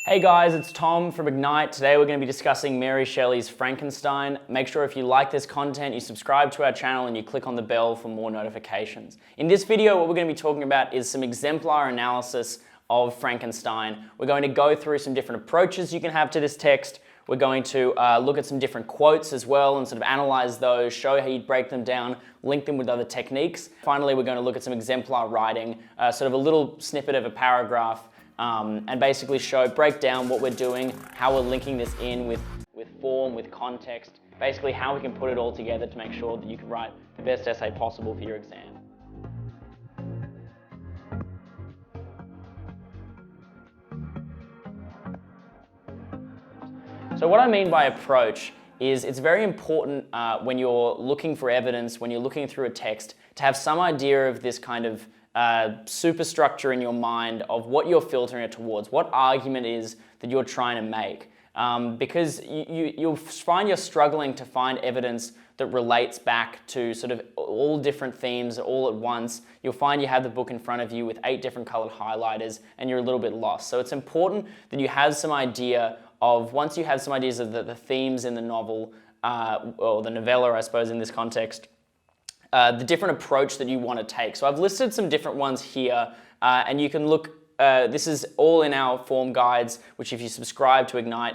Hey guys, it's Tom from Ignite. Today we're going to be discussing Mary Shelley's Frankenstein. Make sure if you like this content, you subscribe to our channel and you click on the bell for more notifications. In this video, what we're going to be talking about is some exemplar analysis of Frankenstein. We're going to go through some different approaches you can have to this text. We're going to look at some different quotes as well and sort of analyze those, show how you break them down, link them with other techniques. Finally, we're going to look at some exemplar writing, sort of a little snippet of a paragraph, and basically break down what we're doing, how we're linking this in with form, with context, basically how we can put it all together to make sure that you can write the best essay possible for your exam. So what I mean by approach is it's very important when you're looking for evidence, when you're looking through a text, to have some idea of this kind of superstructure in your mind of what you're filtering it towards, what argument is that you're trying to make. Because you'll find you're struggling to find evidence that relates back to sort of all different themes all at once. You'll find you have the book in front of you with 8 different colored highlighters and you're a little bit lost. So it's important that you have some idea of, once you have some ideas of the themes in the novel, or the novella, I suppose, in this context, the different approach that you want to take. So I've listed some different ones here, and you can look, this is all in our form guides, which if you subscribe to Ignite,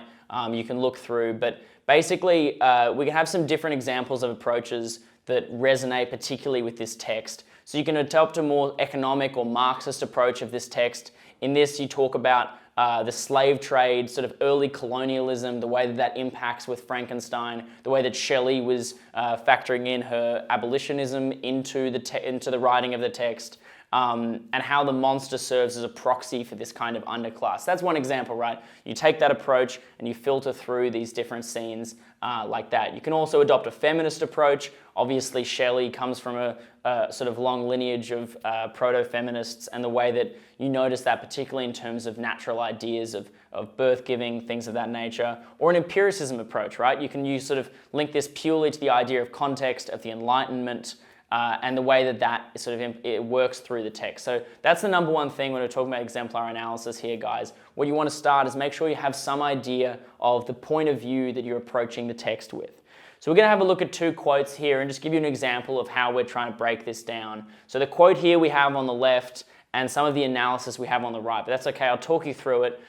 you can look through. But basically, we can have some different examples of approaches that resonate particularly with this text. So you can adopt a more economic or Marxist approach of this text. In this, you talk about the slave trade, sort of early colonialism, the way that that impacts with Frankenstein, the way that Shelley was factoring in her abolitionism into the writing of the text, and how the monster serves as a proxy for this kind of underclass. That's one example, right? You take that approach and you filter through these different scenes like that. You can also adopt a feminist approach. Obviously, Shelley comes from a sort of long lineage of proto-feminists, and the way that you notice that particularly in terms of natural ideas of birth giving, things of that nature, or an empiricism approach, right? You can sort of link this purely to the idea of context, of the Enlightenment, and the way that sort of it works through the text. So that's the number one thing when we're talking about exemplar analysis here, guys. What you want to start is make sure you have some idea of the point of view that you're approaching the text with. So we're going to have a look at 2 quotes here and just give you an example of how we're trying to break this down. So the quote here we have on the left and some of the analysis we have on the right, but that's okay, I'll talk you through it.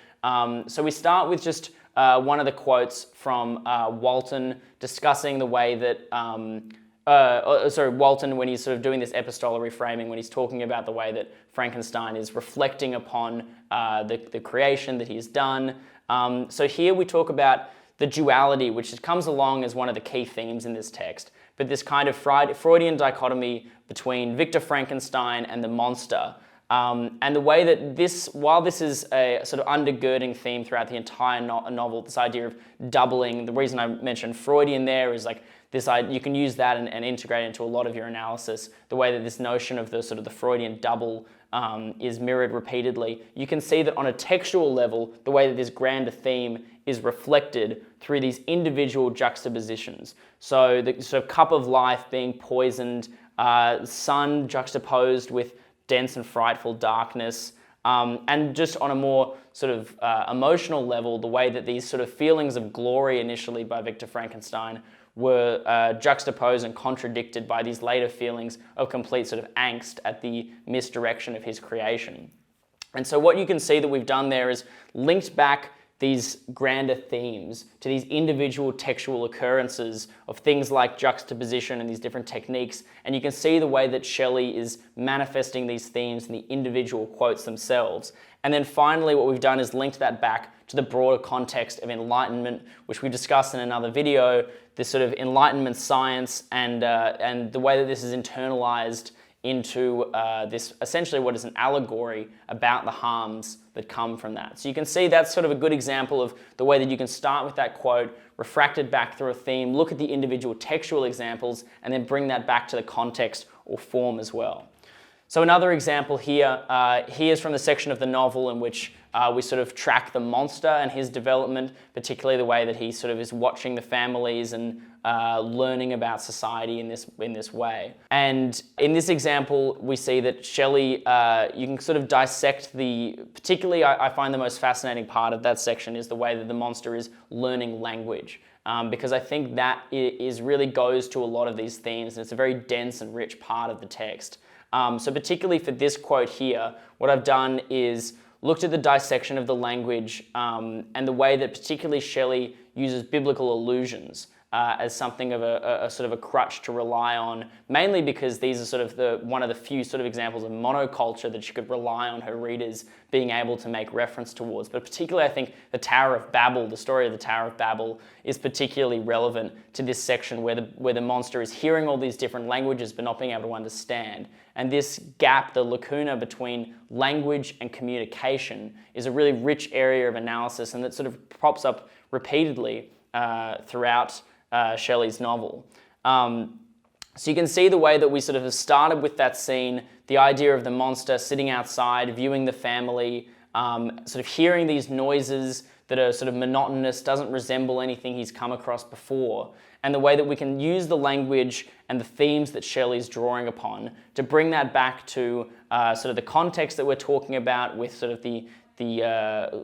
So we start with just one of the quotes from Walton discussing the way that Walton, when he's sort of doing this epistolary framing, when he's talking about the way that Frankenstein is reflecting upon the creation that he's done. So here we talk about the duality, which comes along as one of the key themes in this text, but this kind of Freudian dichotomy between Victor Frankenstein and the monster. And the way that while this is a sort of undergirding theme throughout the entire novel, this idea of doubling, the reason I mentioned Freudian there is like, you can use that and integrate into a lot of your analysis, the way that this notion of the sort of the Freudian double is mirrored repeatedly. You can see that on a textual level, the way that this grander theme is reflected through these individual juxtapositions. So the sort of cup of life being poisoned, sun juxtaposed with dense and frightful darkness, and just on a more sort of emotional level, the way that these sort of feelings of glory initially by Victor Frankenstein were juxtaposed and contradicted by these later feelings of complete sort of angst at the misdirection of his creation. And so what you can see that we've done there is linked back these grander themes to these individual textual occurrences of things like juxtaposition and these different techniques. And you can see the way that Shelley is manifesting these themes in the individual quotes themselves. And then finally, what we've done is linked that back to the broader context of Enlightenment, which we discussed in another video, this sort of Enlightenment science and the way that this is internalized into this essentially what is an allegory about the harms that come from that. So you can see that's sort of a good example of the way that you can start with that quote, refract it back through a theme, look at the individual textual examples, and then bring that back to the context or form as well. So another example here, here's from the section of the novel in which we sort of track the monster and his development, particularly the way that he sort of is watching the families and learning about society in this way. And in this example, we see that Shelley, you can sort of dissect particularly I find the most fascinating part of that section is the way that the monster is learning language. Because I think that really goes to a lot of these themes, and it's a very dense and rich part of the text. So particularly for this quote here, what I've done is looked at the dissection of the language and the way that particularly Shelley uses biblical allusions as something of a sort of a crutch to rely on, mainly because these are sort of one of the few sort of examples of monoculture that she could rely on her readers being able to make reference towards. But particularly I think the Tower of Babel, the story of the Tower of Babel, is particularly relevant to this section where the monster is hearing all these different languages but not being able to understand. And this gap, the lacuna between language and communication, is a really rich area of analysis, and that sort of pops up repeatedly throughout Shelley's novel. So you can see the way that we sort of have started with that scene, the idea of the monster sitting outside, viewing the family, sort of hearing these noises that are sort of monotonous, doesn't resemble anything he's come across before, and the way that we can use the language and the themes that Shelley's drawing upon to bring that back to sort of the context that we're talking about with sort of the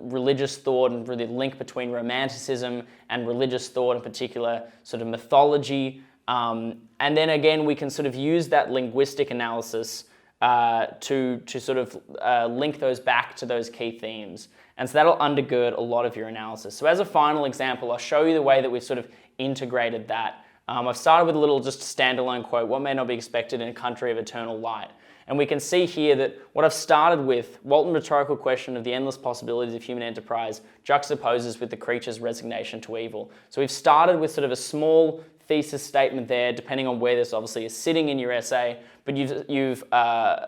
religious thought and really the link between romanticism and religious thought, in particular sort of mythology. And then again, we can sort of use that linguistic analysis to sort of link those back to those key themes. And so that'll undergird a lot of your analysis. So as a final example, I'll show you the way that we've sort of integrated that. I've started with a little just standalone quote, "What may not be expected in a country of eternal light." And we can see here that what I've started with, Walton rhetorical question of the endless possibilities of human enterprise, juxtaposes with the creature's resignation to evil. So we've started with sort of a small thesis statement there, depending on where this obviously is sitting in your essay, but you've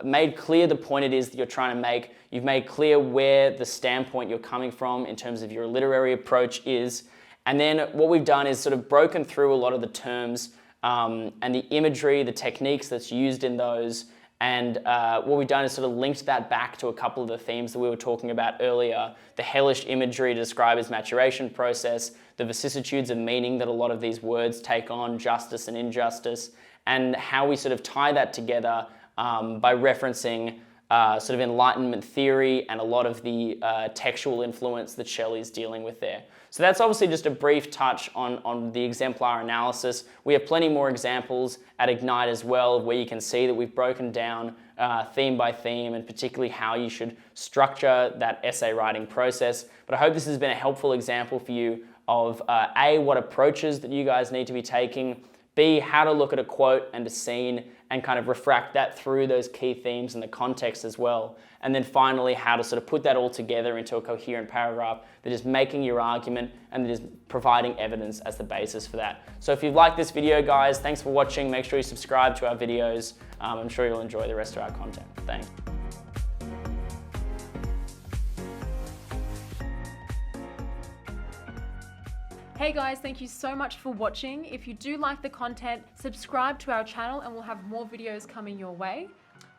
made clear the point it is that you're trying to make. You've made clear where the standpoint you're coming from in terms of your literary approach is. And then what we've done is sort of broken through a lot of the terms and the imagery, the techniques that's used in those. And what we've done is sort of linked that back to a couple of the themes that we were talking about earlier, the hellish imagery to describe his maturation process, the vicissitudes of meaning that a lot of these words take on, justice and injustice, and how we sort of tie that together by referencing sort of Enlightenment theory and a lot of the textual influence that Shelley's dealing with there. So that's obviously just a brief touch on the exemplar analysis. We have plenty more examples at Ignite as well, where you can see that we've broken down theme by theme and particularly how you should structure that essay writing process. But I hope this has been a helpful example for you of A, what approaches that you guys need to be taking, B, how to look at a quote and a scene and kind of refract that through those key themes and the context as well. And then finally, how to sort of put that all together into a coherent paragraph that is making your argument and that is providing evidence as the basis for that. So if you've liked this video, guys, thanks for watching. Make sure you subscribe to our videos. I'm sure you'll enjoy the rest of our content. Thanks. Hey guys, thank you so much for watching. If you do like the content, subscribe to our channel and we'll have more videos coming your way.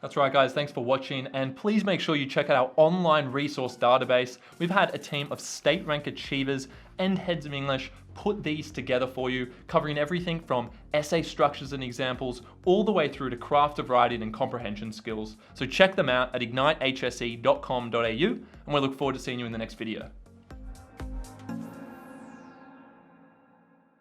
That's right, guys. Thanks for watching. And please make sure you check out our online resource database. We've had a team of state rank achievers and heads of English put these together for you, covering everything from essay structures and examples all the way through to craft of writing and comprehension skills. So check them out at ignitehse.com.au, and we look forward to seeing you in the next video.